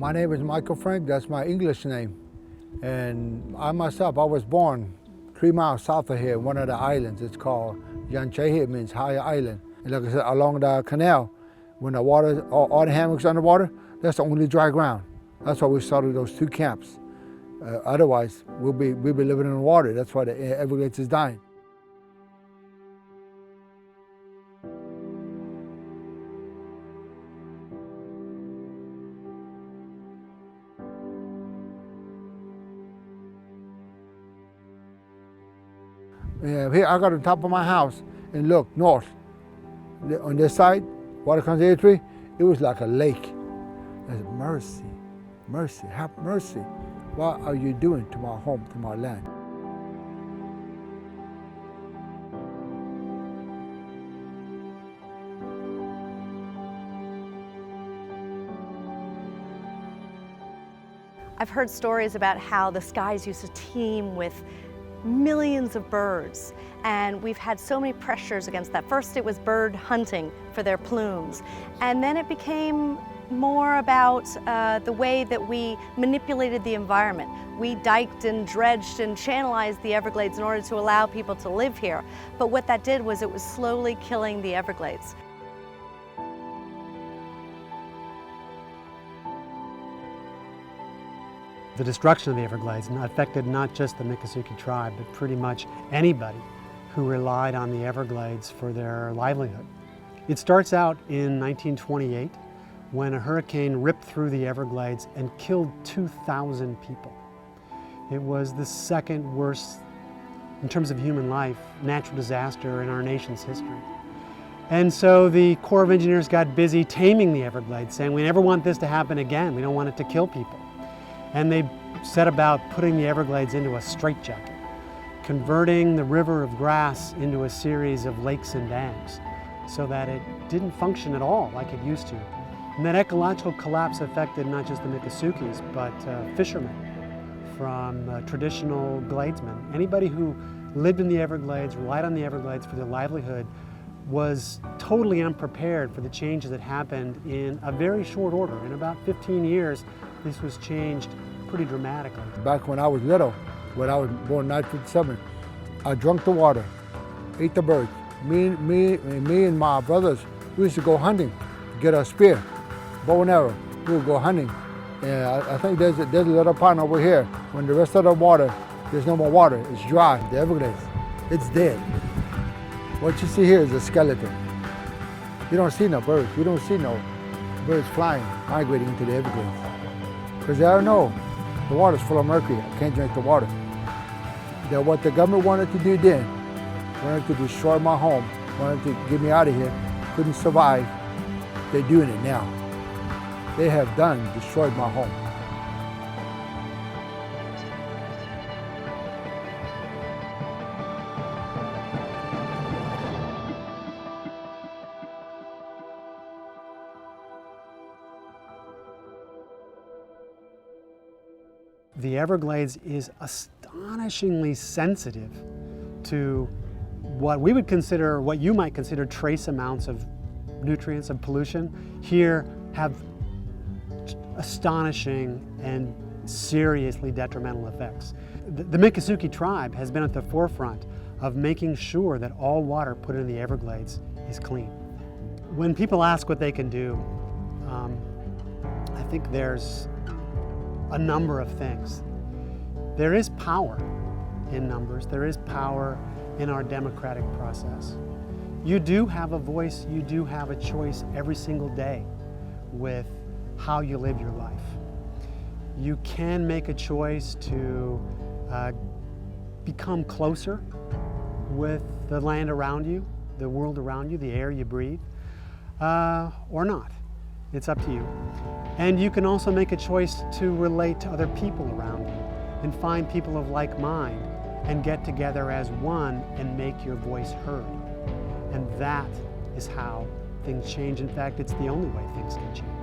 My name is Michael Frank, that's my English name. And I myself, I was born 3 miles south of here, one of the islands. It's called Yanchehe, it means high island. And like I said, along the canal, when the water, all the hammocks underwater, that's the only dry ground. That's why we started those 2 camps. Otherwise, we'll be living in the water. That's why the Everglades is dying. Yeah, here I got on top of my house and look north. On this side, water comes 83, it was like a lake. I said, mercy, mercy, have mercy. What are you doing to my home, to my land? I've heard stories about how the skies used to teem with millions of birds, and we've had so many pressures against that. First it was bird hunting for their plumes, and then it became more about the way that we manipulated the environment. We diked and dredged and channelized the Everglades in order to allow people to live here. But what that did was it was slowly killing the Everglades. The destruction of the Everglades affected not just the Miccosukee Tribe, but pretty much anybody who relied on the Everglades for their livelihood. It starts out in 1928 when a hurricane ripped through the Everglades and killed 2,000 people. It was the second worst, in terms of human life, natural disaster in our nation's history. And so the Corps of Engineers got busy taming the Everglades, saying we never want this to happen again, we don't want it to kill people. And they set about putting the Everglades into a straitjacket, converting the river of grass into a series of lakes and dams so that it didn't function at all like it used to. And that ecological collapse affected not just the Miccosukees, but fishermen from traditional gladesmen. Anybody who lived in the Everglades, relied on the Everglades for their livelihood, was totally unprepared for the changes that happened in a very short order. In about 15 years, this was changed pretty dramatically. Back when I was little, when I was born in 1957, I drank the water, ate the birds. Me and my brothers, we used to go hunting, get a spear, bow and arrow. We would go hunting. And I think there's a little pond over here. When the rest of the water, there's no more water, it's dry, the Everglades, it's dead. What you see here is a skeleton. You don't see no birds. You don't see no birds flying, migrating into the Everglades. Because they don't know, the water's full of mercury. I can't drink the water. That what the government wanted to do then, wanted to destroy my home, wanted to get me out of here, couldn't survive. They're doing it now. They have destroyed my home. The Everglades is astonishingly sensitive to what we would consider, what you might consider trace amounts of nutrients and pollution. Here have astonishing and seriously detrimental effects. The Miccosukee Tribe has been at the forefront of making sure that all water put into the Everglades is clean. When people ask what they can do, I think there's a number of things. There is power in numbers. There is power in our democratic process. You do have a voice, you do have a choice every single day with how you live your life. You can make a choice to become closer with the land around you, the world around you, the air you breathe, or not. It's up to you. And you can also make a choice to relate to other people around you and find people of like mind and get together as one and make your voice heard. And that is how things change. In fact, it's the only way things can change.